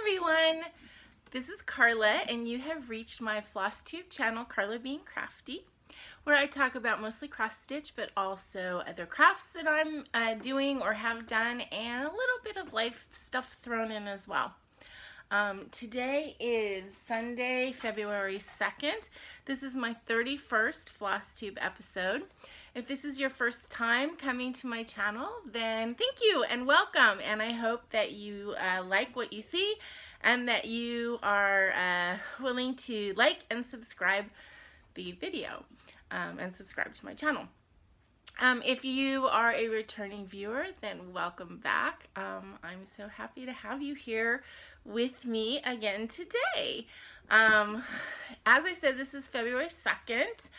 everyone, this is Karla and you have reached my FlossTube channel, KarlaBeingCrafty, where I talk about mostly cross stitch but also other crafts that I'm doing or have done, and a little bit of life stuff thrown in as well. Today is Sunday, February 2nd. This is my 31st FlossTube episode. If this is your first time coming to my channel, then thank you and welcome, and I hope that you like what you see and that you are willing to like and subscribe the video and subscribe to my channel. If you are a returning viewer, then welcome back. I'm so happy to have you here with me again today. As I said, this is February 2nd.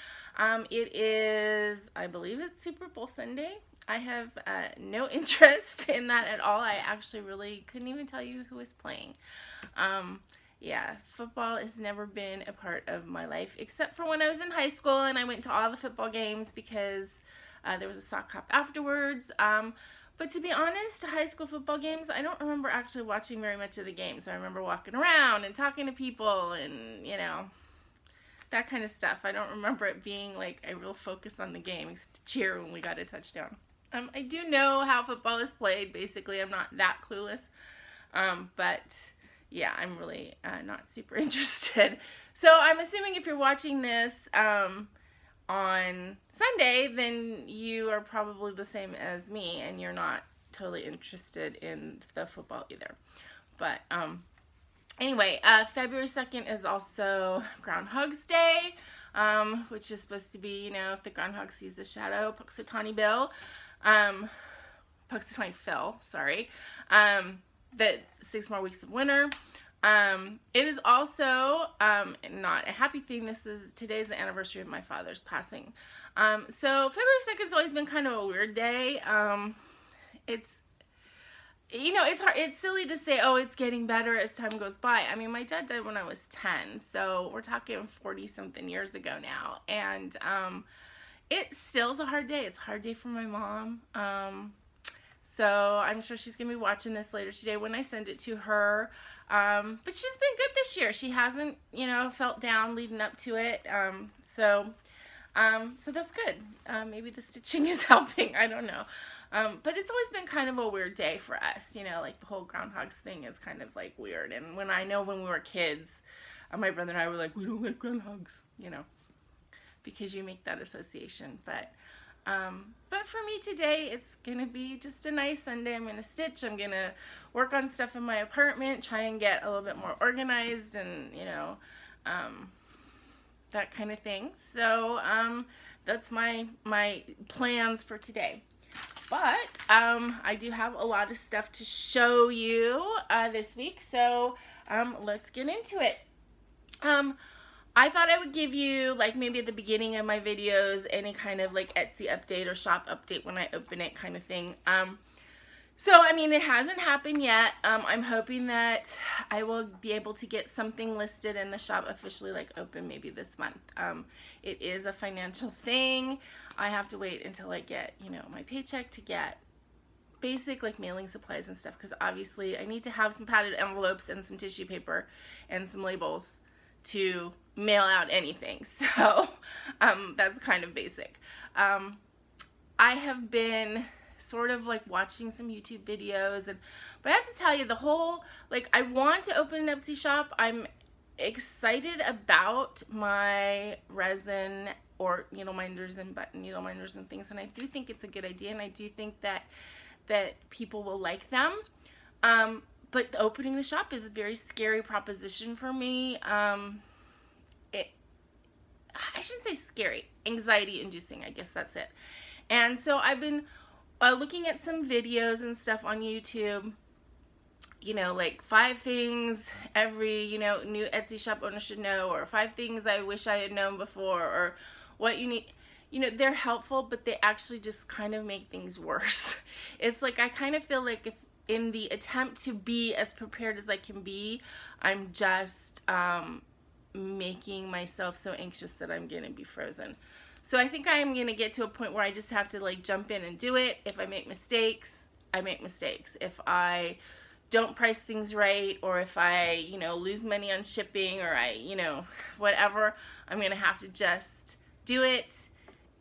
It is, I believe it's Super Bowl Sunday. I have no interest in that at all. I actually really couldn't even tell you who is playing. Yeah, football has never been a part of my life, except for when I was in high school and I went to all the football games because there was a sock hop afterwards. But to be honest, high school football games, I don't remember actually watching very much of the games. I remember walking around and talking to people and, you know, that kind of stuff. I don't remember it being like a real focus on the game, except to cheer when we got a touchdown. I do know how football is played. Basically, I'm not that clueless. But yeah, I'm really not super interested. So I'm assuming if you're watching this on Sunday, then you are probably the same as me and you're not totally interested in the football either. But anyway, February 2nd is also Groundhog's Day, which is supposed to be, you know, if the groundhog sees the shadow, Punxsutawney Phil, sorry, that 6 more weeks of winter. It is also not a happy thing. Today's the anniversary of my father's passing. So February 2nd's always been kind of a weird day. It's, you know, it's silly to say, oh, it's getting better as time goes by. I mean, my dad died when I was 10, so we're talking 40-something years ago now, and it still is a hard day. It's a hard day for my mom. So I'm sure she's going to be watching this later today when I send it to her. But she's been good this year. She hasn't, you know, felt down leading up to it. So that's good. Maybe the stitching is helping. I don't know. But it's always been kind of a weird day for us. You know, like the whole groundhogs thing is kind of like weird. And when we were kids, my brother and I were like, we don't like groundhogs, you know, because you make that association. But for me today, it's going to be just a nice Sunday. I'm going to stitch. I'm going to work on stuff in my apartment, try and get a little bit more organized and, you know, that kind of thing. So that's my plans for today. But I do have a lot of stuff to show you this week. So let's get into it. I thought I would give you, like, maybe at the beginning of my videos, any kind of like Etsy update or shop update when I open it kind of thing. So, I mean, it hasn't happened yet. I'm hoping that I will be able to get something listed in the shop officially, like, open maybe this month. It is a financial thing. I have to wait until I get, you know, my paycheck to get basic, like, mailing supplies and stuff, because obviously I need to have some padded envelopes and some tissue paper and some labels to mail out anything. So that's kind of basic. I have been sort of like watching some YouTube videos, but I have to tell you, the whole, like, I want to open an Etsy shop. I'm excited about my resin or needle minders and button needle minders and things, and I do think it's a good idea, and I do think that people will like them. But opening the shop is a very scary proposition for me. I shouldn't say scary, anxiety inducing, I guess that's it. And so I've been looking at some videos and stuff on YouTube, you know, like 5 things every, you know, new Etsy shop owner should know, or 5 things I wish I had known before, or what you need. You know, they're helpful, but they actually just kind of make things worse. It's like, I kind of feel like if in the attempt to be as prepared as I can be, I'm just making myself so anxious that I'm gonna be frozen. So I think I am gonna get to a point where I just have to, like, jump in and do it. If I make mistakes, I make mistakes. If I don't price things right, or if I, you know, lose money on shipping, or I, you know, whatever, I'm going to have to just do it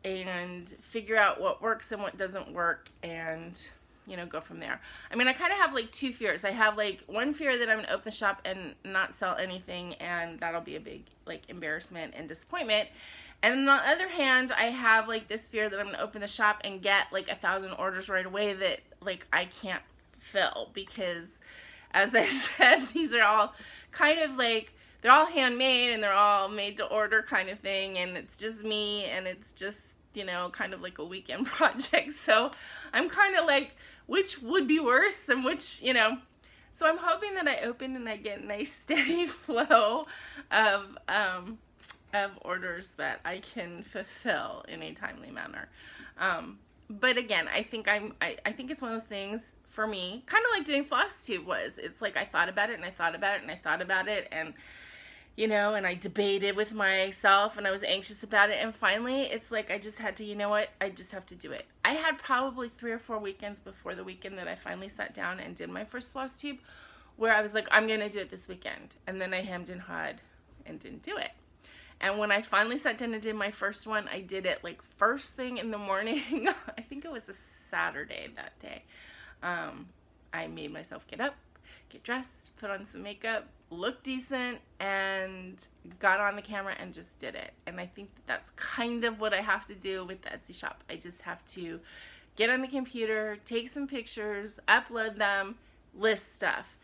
and figure out what works and what doesn't work, and, you know, go from there. I mean, I kind of have like two fears. I have like one fear that I'm going to open the shop and not sell anything, and that'll be a big like embarrassment and disappointment. And on the other hand, I have like this fear that I'm going to open the shop and get like 1,000 orders right away that like I can't fill, because as I said, these are all kind of like, they're all handmade and they're all made to order kind of thing, and it's just me, and it's just, you know, kind of like a weekend project. So I'm kind of like, which would be worse, and which, you know, so I'm hoping that I open and I get a nice steady flow of orders that I can fulfill in a timely manner. But again, I think I think it's one of those things for me, kind of like doing FlossTube was. It's like I thought about it and I thought about it and I thought about it, and you know, and I debated with myself, and I was anxious about it, and finally it's like I just had to, you know what, I just have to do it. I had probably 3 or 4 weekends before the weekend that I finally sat down and did my first FlossTube, where I was like, I'm gonna do it this weekend, and then I hemmed and hawed and didn't do it. And when I finally sat down and did my first one, I did it like first thing in the morning. I think it was a Saturday that day. I made myself get up, get dressed, put on some makeup, look decent, and got on the camera and just did it. And I think that's kind of what I have to do with the Etsy shop. I just have to get on the computer, take some pictures, upload them, list stuff,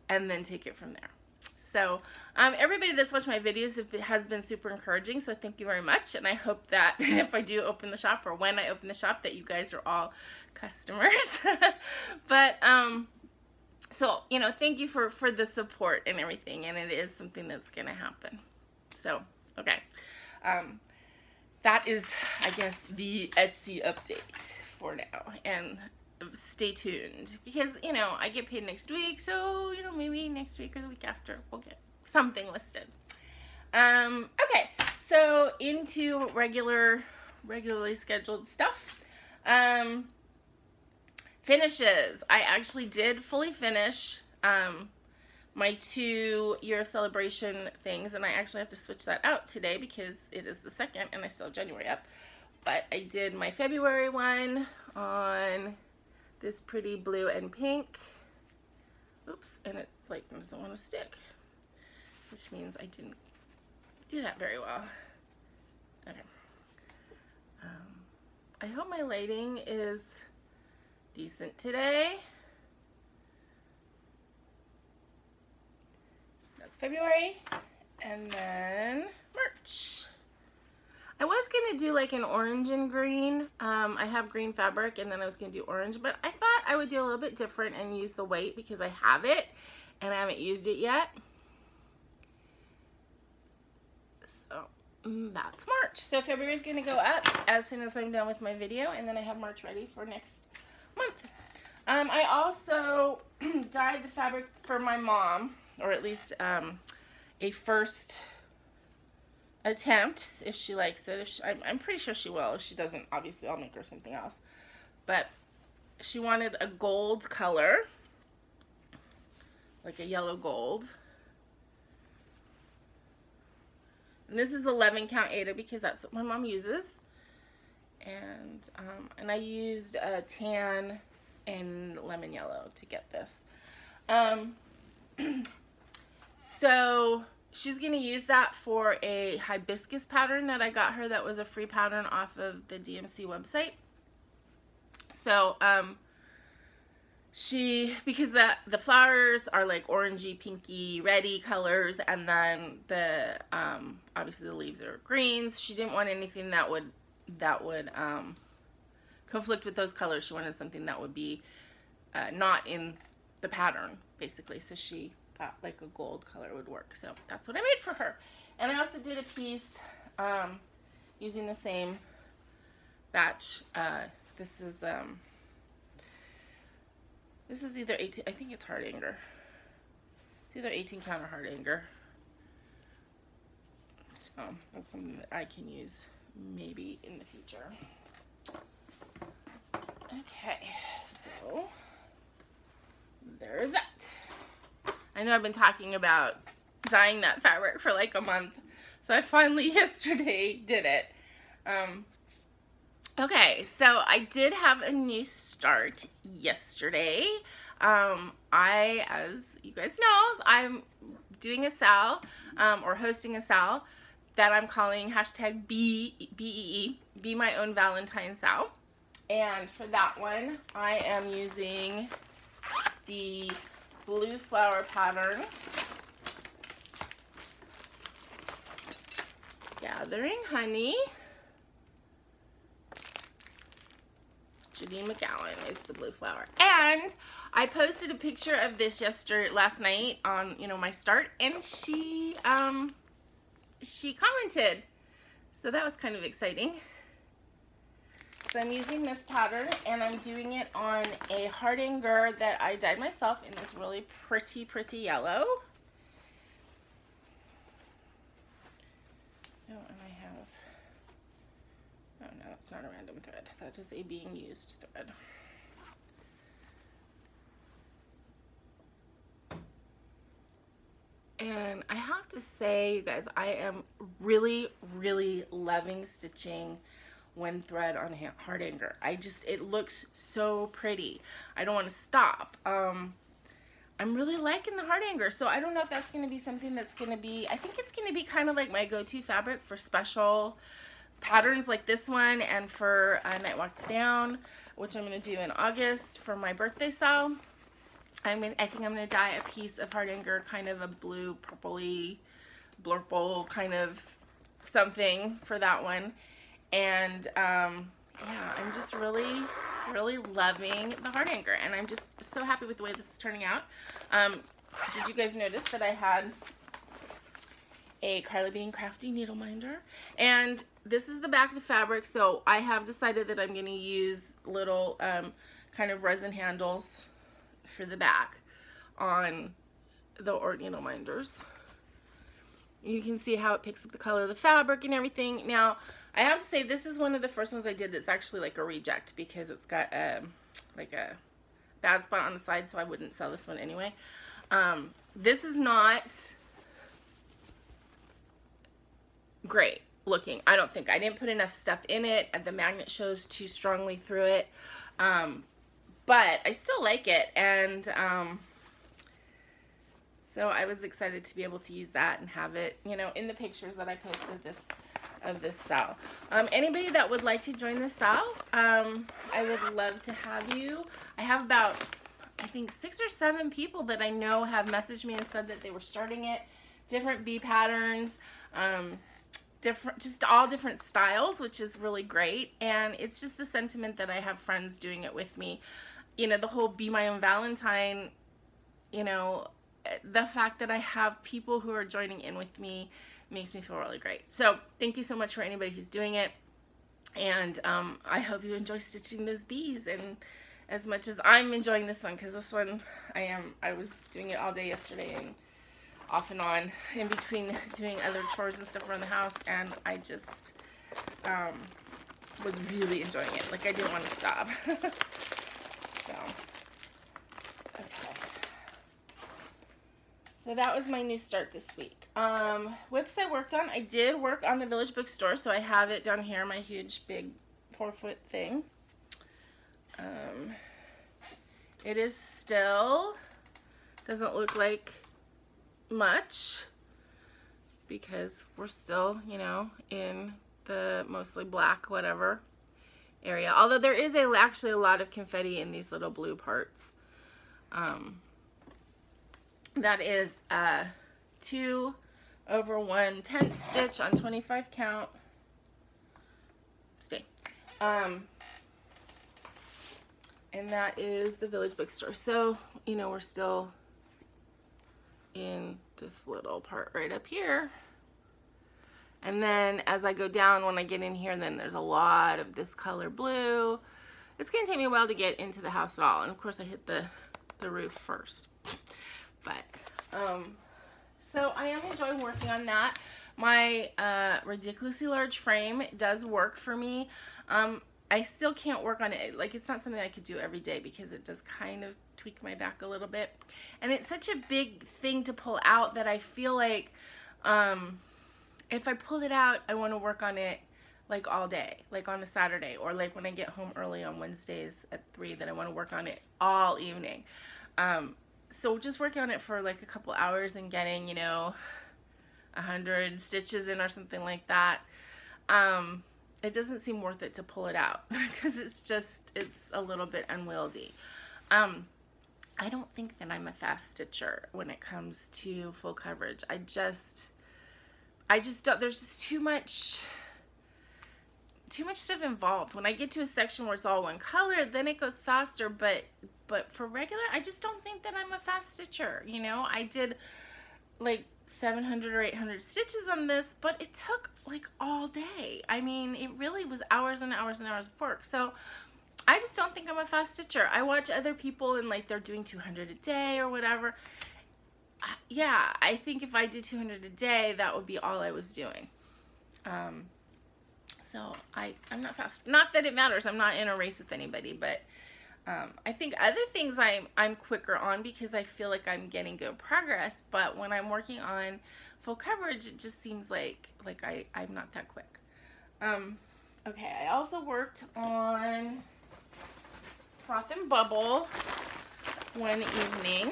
and then take it from there. So everybody that's watched my videos has been super encouraging, so thank you very much, and I hope that if I do open the shop, or when I open the shop, that you guys are all customers. But so, you know, thank you for the support and everything, and it is something that's gonna happen. So okay, that is, I guess, the Etsy update for now, and stay tuned, because, you know, I get paid next week, so, you know, maybe next week or the week after we'll get something listed. Okay, so into regularly scheduled stuff. Finishes. I actually did fully finish my 2-year celebration things, and I actually have to switch that out today because it is the 2nd and I still have January up. But I did my February one on this pretty blue and pink. Oops, and it's like, it doesn't want to stick, which means I didn't do that very well. Okay. I hope my lighting is decent today. That's February, and then March. I was gonna do like an orange and green. I have green fabric, and then I was gonna do orange, but I thought I would do a little bit different and use the white because I have it and I haven't used it yet. So that's March. So February is gonna go up as soon as I'm done with my video, and then I have March ready for next month. I also dyed the fabric for my mom, or at least a first attempt, if she likes it. If she, I'm pretty sure she will. If she doesn't, obviously I'll make her something else. But she wanted a gold color, like a yellow gold. And this is 11 count Aida because that's what my mom uses. And I used a tan and lemon yellow to get this. So she's going to use that for a hibiscus pattern that I got her that was a free pattern off of the DMC website. So because the flowers are like orangey, pinky, reddy colors, and then the obviously the leaves are greens, she didn't want anything that would conflict with those colors. She wanted something that would be not in the pattern, basically. So she thought like a gold color would work. So that's what I made for her. And I also did a piece using the same batch. This is either 18, I think it's Hardanger. It's either 18 count or Hardanger. So that's something that I can use maybe in the future. Okay, so there's that. I know I've been talking about dyeing that fabric for like a month, so I finally yesterday did it. Okay, so I did have a new start yesterday. As you guys know, I'm doing a sal, or hosting a sal that I'm calling hashtag BEE, Be My Own Valentine Sal. And for that one, I am using the blue flower pattern, Gathering Honey. Judy McGowan is the blue flower. And I posted a picture of this last night on, my start, and she commented. So that was kind of exciting. So I'm using this pattern, and I'm doing it on a Hardanger that I dyed myself in this really pretty yellow. Oh, and I have, oh no, that's not a random thread. That is a being used thread. And I have to say, you guys, I am really loving stitching one thread on Hardanger. It looks so pretty. I don't want to stop. I'm really liking the Hardanger, so I don't know if that's going to be something that's going to be, I think it's going to be kind of like my go-to fabric for special patterns like this one, and for Night Walks Down, which I'm going to do in August for my birthday sale. I think I'm going to dye a piece of Hardanger, kind of a blue purpley blurple kind of something for that one. And yeah, I'm just really loving the Hardanger, and I'm just so happy with the way this is turning out. Did you guys notice that I had a KarlaBeingCrafty needle minder? And this is the back of the fabric, so I have decided that I'm going to use little kind of resin handles for the back on the needle minders. You can see how it picks up the color of the fabric and everything. Now, I have to say, this is one of the first ones I did that's actually like a reject, because it's got like a bad spot on the side, so I wouldn't sell this one anyway. This is not great looking, I don't think. I didn't put enough stuff in it, and the magnet shows too strongly through it. But I still like it, and so I was excited to be able to use that and have it, in the pictures that I posted of this sal. Anybody that would like to join the sal, I would love to have you. I have about, I think, 6 or 7 people that I know have messaged me and said that they were starting it. Different bee patterns, just all different styles, which is really great. And it's just the sentiment that I have friends doing it with me. The whole Be My Own Valentine, the fact that I have people who are joining in with me makes me feel really great. So thank you so much for anybody who's doing it. And I hope you enjoy stitching those bees, and as much as I'm enjoying this one, because this one I was doing it all day yesterday and off and on in between doing other chores and stuff around the house, and I just was really enjoying it. Like, I didn't want to stop. So, okay. So that was my new start this week. Whips I worked on. I did work on the Village Bookstore, so I have it down here, my huge, big 4-foot thing. It is still, doesn't look like much, because we're still, in the mostly black whatever area. Although there is actually a lot of confetti in these little blue parts. That is 2 over 1 10th stitch on 25 count. Stay. And that is the Village Bookstore. So, we're still in this little part right up here. And then as I go down, when I get in here, then there's a lot of this color blue. It's going to take me a while to get into the house at all. And of course I hit the roof first. But, so I am enjoying working on that. My ridiculously large frame does work for me. I still can't work on it. Like, it's not something I could do every day, because it does kind of tweak my back a little bit. And it's such a big thing to pull out that I feel like if I pull it out, I want to work on it like all day, like on a Saturday, or like when I get home early on Wednesdays at 3, that I want to work on it all evening. So just working on it for like a couple hours and getting, you know, 100 stitches in or something like that, it doesn't seem worth it to pull it out because it's a little bit unwieldy. I don't think that I'm a fast stitcher when it comes to full coverage. I just don't, there's just too much stuff involved. When I get to a section where it's all one color, then it goes faster, but for regular, I just don't think that I'm a fast stitcher. You know, I did like 700 or 800 stitches on this, but it took like all day. I mean, it really was hours and hours and hours of work. So I just don't think I'm a fast stitcher. I watch other people and like they're doing 200 a day or whatever. Yeah, I think if I did 200 a day, that would be all I was doing. So I'm not fast. Not that it matters. I'm not in a race with anybody, but I think other things I'm quicker on because I feel like I'm getting good progress. But when I'm working on full coverage, it just seems like I'm not that quick. Okay, I also worked on Froth and Bubble one evening.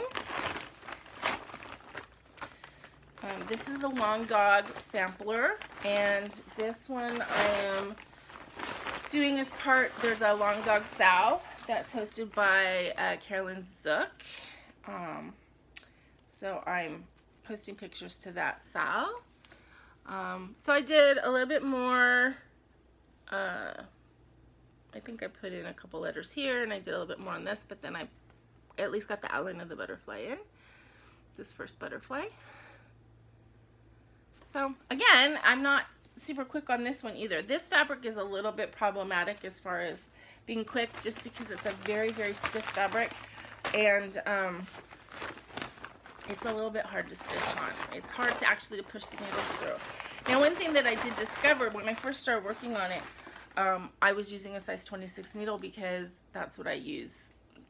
This is a Long Dog sampler, and this one I am doing as part, there's a Long Dog Sow that's hosted by Carolyn Zook. So I'm posting pictures to that sow. So I did a little bit more, I think I put in a couple letters here, and I did a little bit more on this, but then I at least got the outline of the butterfly in, this first butterfly. So again, I'm not super quick on this one either. This fabric is a little bit problematic as far as being quick, just because it's a very, very stiff fabric, and it's a little bit hard to stitch on. It's hard to actually push the needles through. Now, one thing that I did discover when I first started working on it, I was using a size 26 needle because that's what I use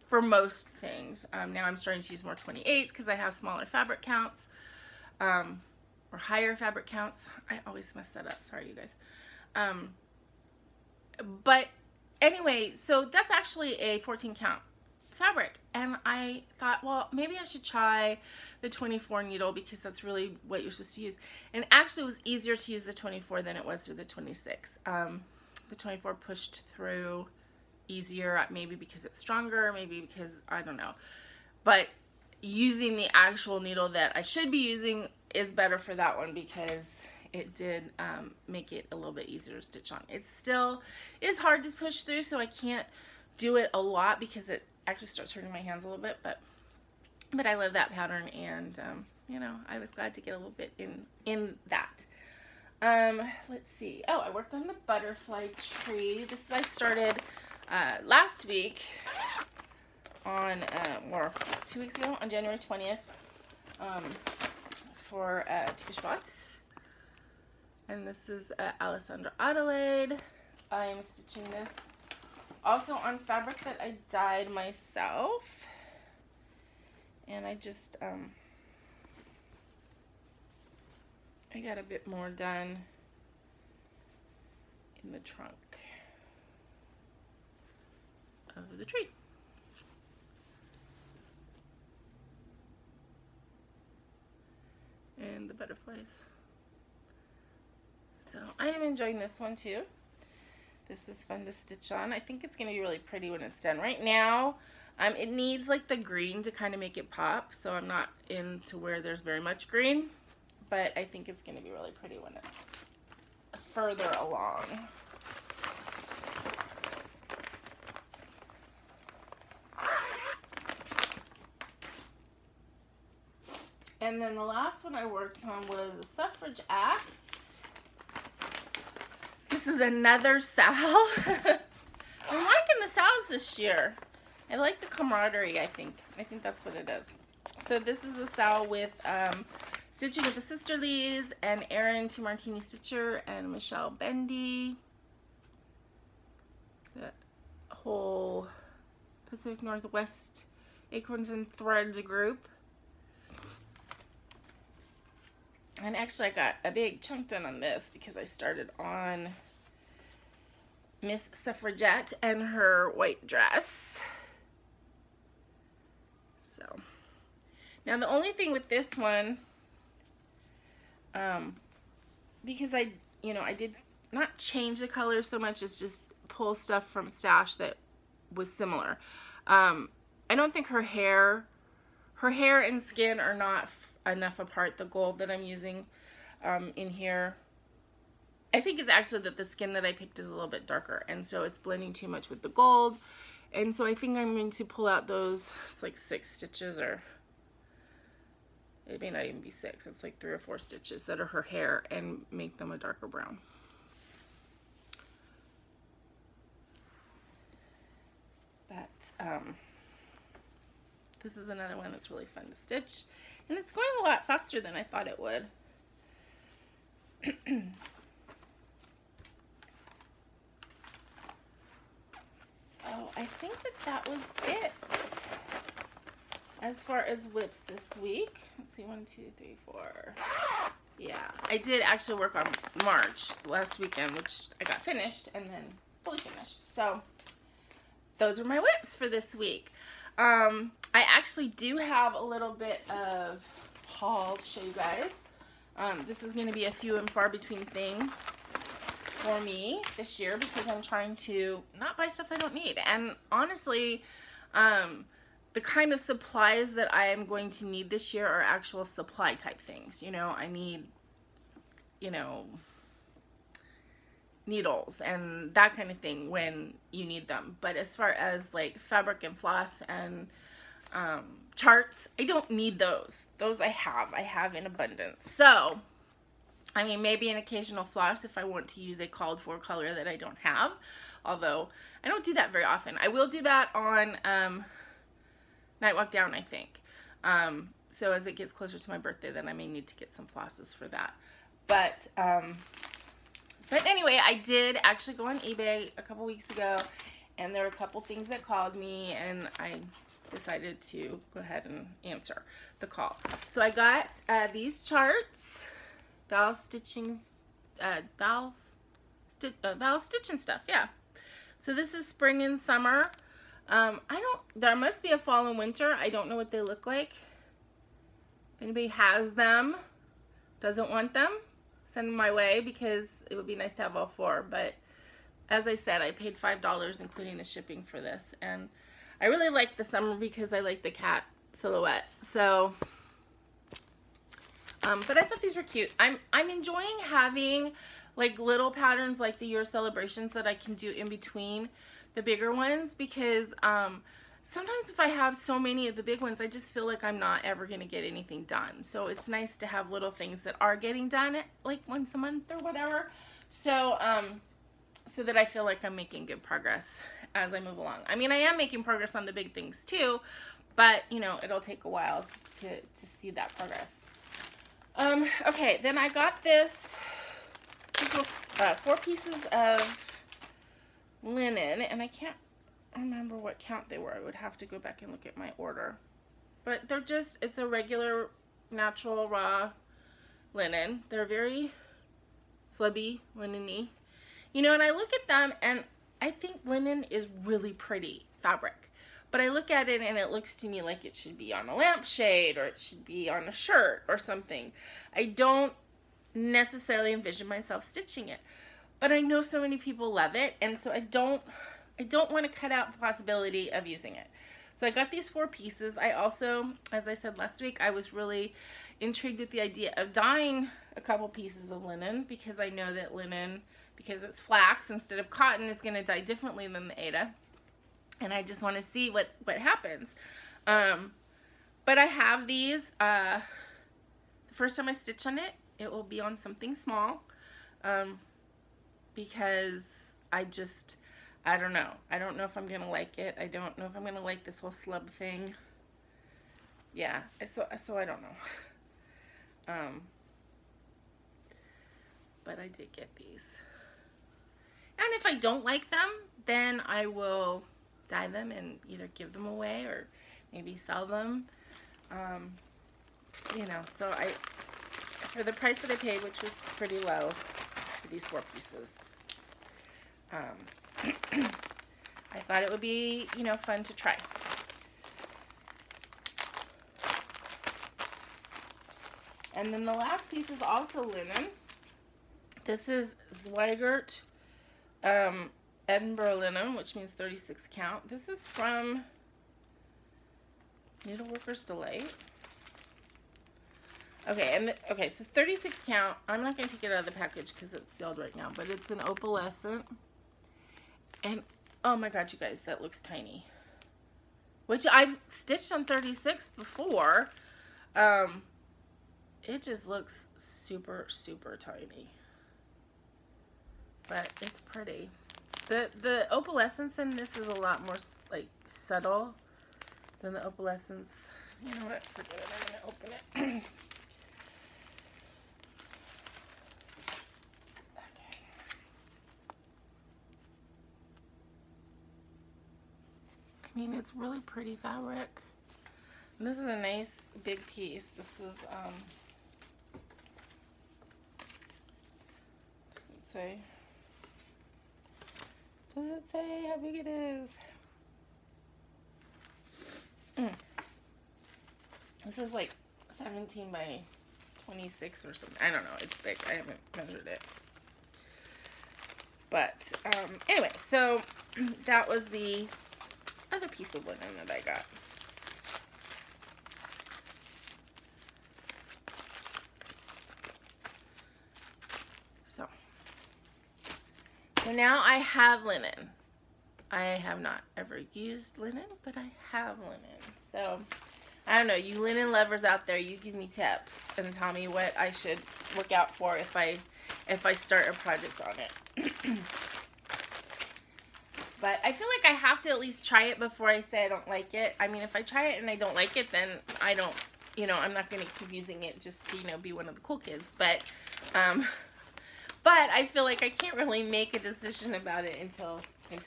for most things. Now I'm starting to use more 28s because I have smaller fabric counts. Or higher fabric counts. I always mess that up. Sorry, you guys. But anyway, so that's actually a 14 count fabric. And I thought, well, maybe I should try the 24 needle because that's really what you're supposed to use. And actually it was easier to use the 24 than it was for the 26. The 24 pushed through easier, maybe because it's stronger, maybe because, I don't know. But using the actual needle that I should be using is better for that one because it did make it a little bit easier to stitch on. It still is hard to push through, so I can't do it a lot because it actually starts hurting my hands a little bit, but I love that pattern, and you know, I was glad to get a little bit in that. Let's see. Oh, I worked on the butterfly tree. This I started last week on, or 2 weeks ago, on January 20th, for Tischbot. And this is Alessandra Adelaide. I'm stitching this also on fabric that I dyed myself. And I just, I got a bit more done in the trunk of the tree. And the butterflies. So I am enjoying this one too. This is fun to stitch on. I think it's going to be really pretty when it's done. Right now, it needs like the green to kind of make it pop, so I'm not into where there's very much green, but I think it's going to be really pretty when it's further along. And then the last one I worked on was the Suffrage Act. This is another sow. I'm liking the sows this year. I like the camaraderie, I think. I think that's what it is. So this is a sow with stitching with the Sisterlies and Erin Two Martini Stitcher and Michelle Bendy. That whole Pacific Northwest Acorns and Threads group. And actually I got a big chunk done on this because I started on Miss Suffragette and her white dress. So now the only thing with this one, because I did not change the color so much as just pull stuff from stash that was similar. I don't think her hair and skin are not enough apart. The gold that I'm using in here, I think it's actually that the skin that I picked is a little bit darker, and so it's blending too much with the gold. And so I think I'm going to pull out those, it's like 6 stitches, or it may not even be 6, it's like 3 or 4 stitches that are her hair, and make them a darker brown. But this is another one that's really fun to stitch, and it's going a lot faster than I thought it would. So I think that was it as far as whips this week. Let's see, 1, 2, 3, 4. Yeah, I did actually work on March last weekend, which I got finished and then fully finished. So those are my whips for this week. I actually do have a little bit of haul to show you guys. This is going to be a few and far between thing for me this year because I'm trying to not buy stuff I don't need. And honestly, the kind of supplies that I am going to need this year are actual supply type things. You know, I need, you know, needles and that kind of thing when you need them. But as far as like fabric and floss and charts, I don't need those. Those I have in abundance. So I mean, maybe an occasional floss if I want to use a called for color that I don't have, although I don't do that very often. I will do that on Night Walk Down, I think. So as it gets closer to my birthday, then I may need to get some flosses for that. But anyway, I did actually go on eBay a couple weeks ago, and there were a couple things that called me, and I decided to go ahead and answer the call. So I got these charts. Val stitching stuff, yeah. So this is spring and summer. There must be a fall and winter. I don't know what they look like. If anybody has them, doesn't want them, send them my way because it would be nice to have all 4. But as I said, I paid $5 including the shipping for this, and I really like the summer because I like the cat silhouette. So but I thought these were cute. I'm enjoying having like little patterns like the Year Celebrations that I can do in between the bigger ones, because sometimes if I have so many of the big ones, I just feel like I'm not ever going to get anything done. So it's nice to have little things that are getting done like once a month or whatever. So so that I feel like I'm making good progress as I move along. I mean, I am making progress on the big things too, but you know, it'll take a while to see that progress. Okay, then I got this. These were 4 pieces of linen, and I can't remember what count they were. I would have to go back and look at my order. But they're just, it's a regular, natural, raw linen. They're very slubby, linen-y. You know, and I look at them, and I think linen is really pretty fabric. But I look at it and it looks to me like it should be on a lampshade, or it should be on a shirt or something. I don't necessarily envision myself stitching it, but I know so many people love it, and so I don't want to cut out the possibility of using it. So I got these 4 pieces. I also, as I said last week, I was really intrigued with the idea of dyeing a couple pieces of linen, because I know that linen, because it's flax instead of cotton, is going to dye differently than the Aida. And I just want to see what happens. But I have these. The first time I stitch on it, it will be on something small. Because I don't know. I don't know if I'm going to like it. I don't know if I'm going to like this whole slub thing. Yeah, so I don't know. But I did get these. And if I don't like them, then I will dye them and either give them away or maybe sell them. You know, so for the price that I paid, which was pretty low for these 4 pieces, I thought it would be, you know, fun to try. And then the last piece is also linen. This is Swaggart Edinboro linen, which means 36 count. This is from Needleworks Delight. Okay, okay, so 36 count. I'm not going to take it out of the package because it's sealed right now, but it's an opalescent. And oh my god, you guys, that looks tiny. Which I've stitched on 36 before. It just looks super, super tiny. But it's pretty. The opalescence in this is a lot more like subtle than the opalescence. You know what? Forget it. I'm gonna open it. Okay. I mean, it's really pretty fabric. And this is a nice big piece. This is does it say how big it is? This is like 17 by 26 or something. I don't know. It's big. I haven't measured it. But anyway, so that was the other piece of linen that I got. So now I have linen. I have not ever used linen, but I have linen. So I don't know, you linen lovers out there, you give me tips and tell me what I should look out for if I start a project on it. But I feel like I have to at least try it before I say I don't like it. I mean, if I try it and I don't like it, then I don't, you know, I'm not going to keep using it just to, you know, be one of the cool kids. But I feel like I can't really make a decision about it until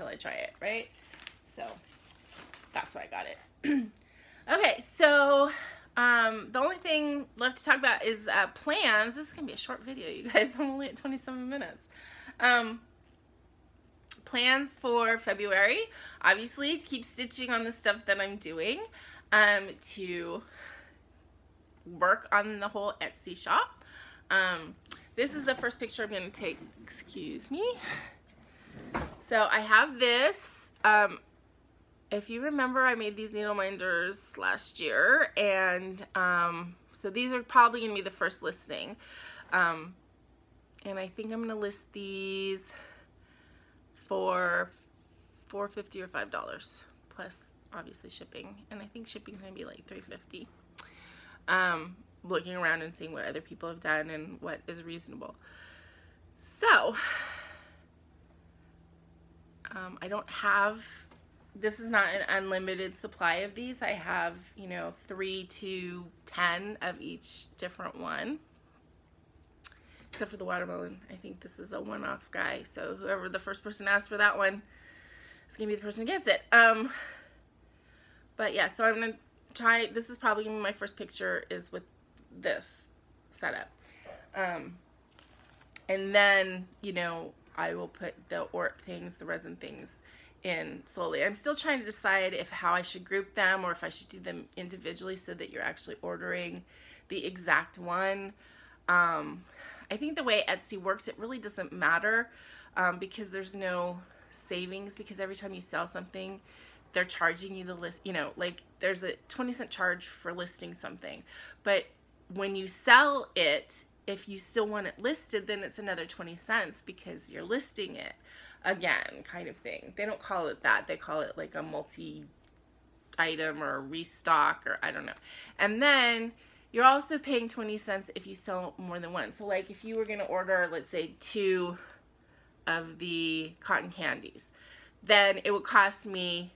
I try it, right? So that's why I got it. Okay, so the only thing left to talk about is plans. This is going to be a short video, you guys. I'm only at 27 minutes. Plans for February, obviously, to keep stitching on the stuff that I'm doing, to work on the whole Etsy shop. This is the first picture I'm going to take. Excuse me. So I have this. If you remember, I made these needle minders last year, and so these are probably going to be the first listing. And I think I'm going to list these for $4.50 or $5 plus obviously shipping, and I think shipping's going to be like $3.50. Looking around and seeing what other people have done and what is reasonable. So I don't have, this is not an unlimited supply of these. I have, you know, 3 to 10 of each different one, except for the watermelon. I think this is a one-off guy, so whoever the first person asks for that one is gonna be the person who gets it. But yeah, so I'm gonna try, this is probably gonna be my first picture is with this setup, and then, you know, I will put the orp things, the resin things in slowly. I'm still trying to decide how I should group them or if I should do them individually so that you're actually ordering the exact one. I think the way Etsy works, it really doesn't matter because there's no savings, because every time you sell something, they're charging you the list, you know, like there's a 20-cent charge for listing something. But when you sell it, if you still want it listed, then it's another 20 cents because you're listing it again, kind of thing. They don't call it that. They call it like a multi-item or a restock, or I don't know. And then you're also paying 20 cents if you sell more than one. So like if you were going to order, let's say 2 of the cotton candies, then it would cost me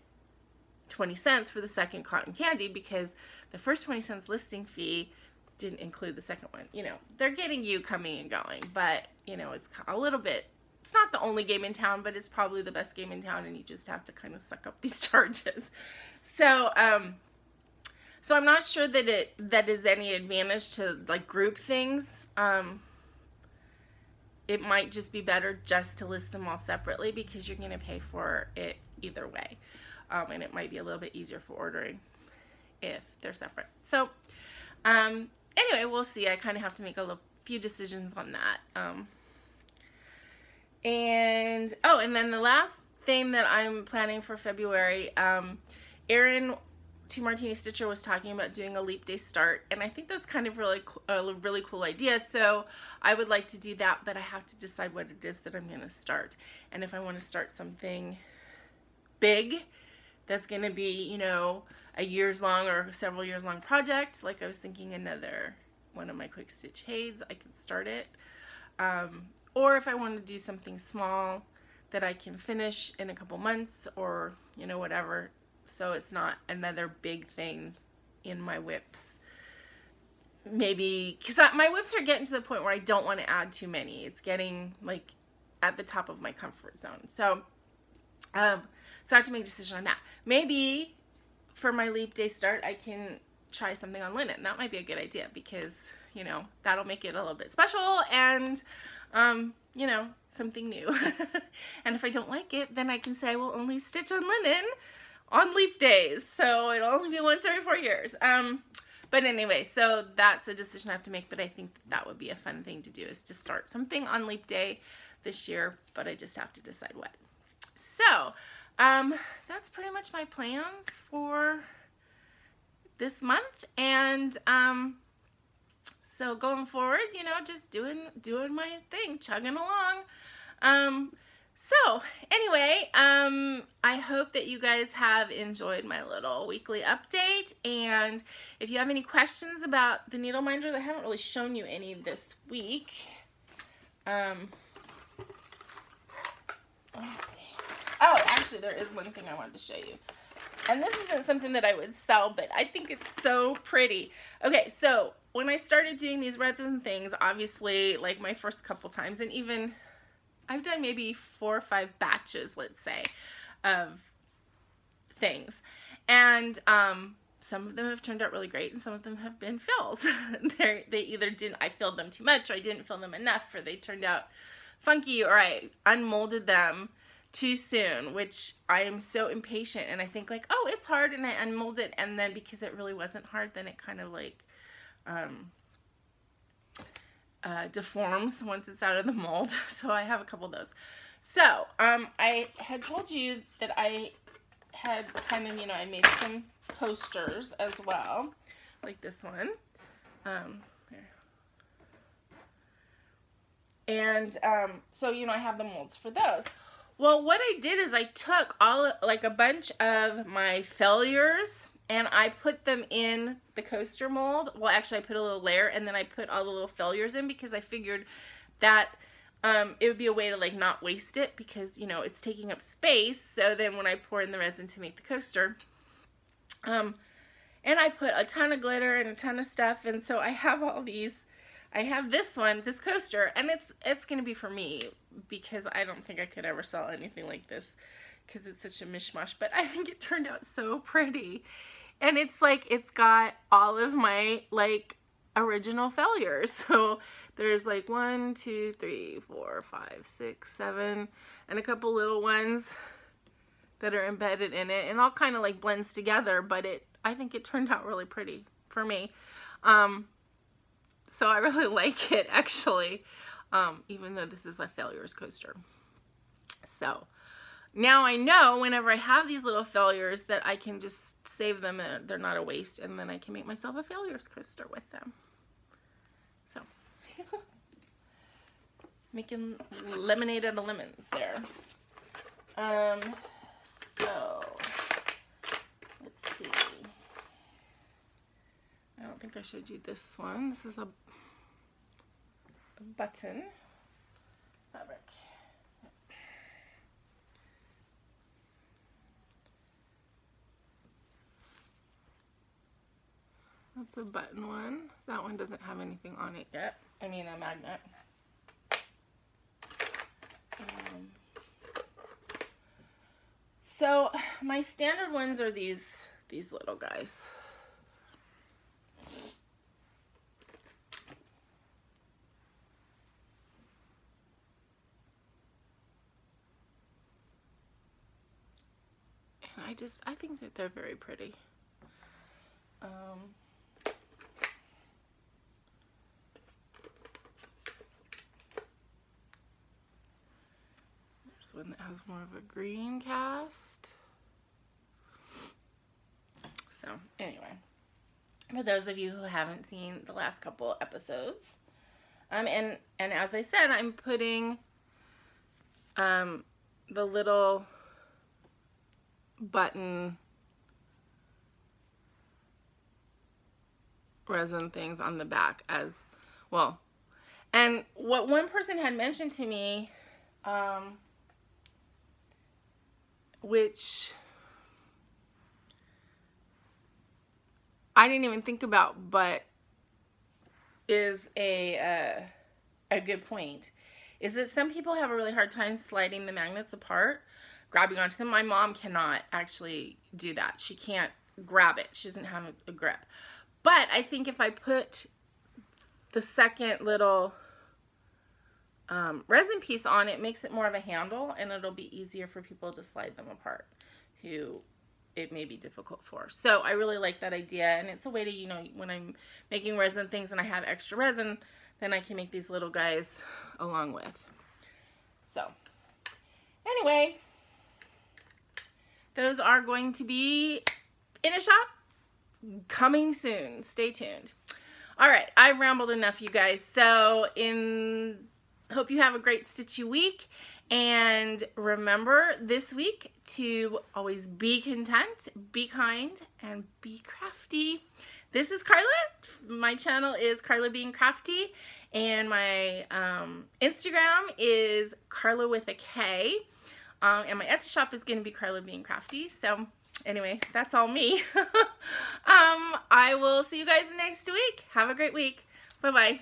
20 cents for the second cotton candy because the first 20 cents listing fee didn't include the second one. You know, they're getting you coming and going, but you know, it's a little bit, it's not the only game in town, but it's probably the best game in town, and you just have to kind of suck up these charges. So So I'm not sure that that is any advantage to like group things. It might just be better just to list them all separately because you're going to pay for it either way. And it might be a little bit easier for ordering if they're separate. So anyway, we'll see. I kind of have to make a few decisions on that. And then the last thing that I'm planning for February, Erin, Two Martini Stitcher, was talking about doing a leap day start, and I think that's kind of a really cool idea. So I would like to do that, but I have to decide what it is that I'm going to start, and if I want to start something big that's going to be, you know, a years-long or several years-long project. Like I was thinking another one of my quick stitch heids, I could start it. Or if I want to do something small that I can finish in a couple months, or, you know, whatever, so it's not another big thing in my whips. Maybe, because my whips are getting to the point where I don't want to add too many. It's getting like at the top of my comfort zone. So, so I have to make a decision on that. Maybe for my leap day start, I can try something on linen. That might be a good idea because, you know, that'll make it a little bit special and, you know, something new. And if I don't like it, then I can say I will only stitch on linen on leap days. So it'll only be once every 4 years. But anyway, so that's a decision I have to make, but I think that would be a fun thing to do, is to start something on leap day this year, but I just have to decide what. So, that's pretty much my plans for this month, and so going forward, you know, just doing my thing, chugging along. So anyway, I hope that you guys have enjoyed my little weekly update, and if you have any questions about the needle minders, I haven't really shown you any this week. Let me see. Oh, actually, there is one thing I wanted to show you. And this isn't something that I would sell, but I think it's so pretty. Okay, so when I started doing these resin things, obviously, like my first couple times, and even I've done maybe 4 or 5 batches, let's say, of things. And some of them have turned out really great, and some of them have been fills. They either didn't, I filled them too much, or I didn't fill them enough, or they turned out funky, or I unmolded them too soon, which I am so impatient, and I think like, oh, it's hard, and I unmold it, and then because it really wasn't hard, then it kind of like deforms once it's out of the mold. So I have a couple of those. So I had told you that I had kind of, you know, I made some coasters as well, like this one. And so, you know, I have the molds for those. Well, what I did is I took like a bunch of my failures, and I put them in the coaster mold. Well, actually, I put a little layer, and then I put all the little failures in, because I figured that it would be a way to like not waste it, because, you know, it's taking up space. So then when I pour in the resin to make the coaster, and I put a ton of glitter and a ton of stuff, and so I have all these. I have this one, this coaster, and it's going to be for me, because I don't think I could ever sell anything like this, because it's such a mishmash, but I think it turned out so pretty. And it's like, it's got all of my like original failures. So there's like 1, 2, 3, 4, 5, 6, 7, and a couple little ones that are embedded in it, and all kind of like blends together, but I think it turned out really pretty for me. So I really like it, actually, even though this is a failures coaster. So now I know whenever I have these little failures that I can just save them, and they're not a waste, and then I can make myself a failures coaster with them. So making lemonade out of lemons there. So let's see. I don't think I showed you this one. This is a button fabric. That's a button one. That one doesn't have anything on it yet. I mean, a magnet. So my standard ones are these little guys. I think that they're very pretty. There's one that has more of a green cast. So anyway, for those of you who haven't seen the last couple episodes, and as I said, I'm putting the little button resin things on the back as well. And what one person had mentioned to me, which I didn't even think about, but is a good point, is that some people have a really hard time sliding the magnets apart, grabbing onto them. My mom cannot actually do that. She can't grab it. She doesn't have a grip. But I think if I put the second little resin piece on, it makes it more of a handle, and it'll be easier for people to slide them apart who it may be difficult for. So I really like that idea, and it's a way to, you know, when I'm making resin things and I have extra resin, then I can make these little guys along with. So anyway, those are going to be in a shop coming soon. Stay tuned. All right, I've rambled enough, you guys. So hope you have a great stitchy week. And remember this week to always be content, be kind, and be crafty. This is Karla. My channel is KarlaBeingCrafty, and my Instagram is Karla with a K, and my Etsy shop is going to be KarlaBeingCrafty. So anyway, that's all me. I will see you guys next week. Have a great week. Bye-bye.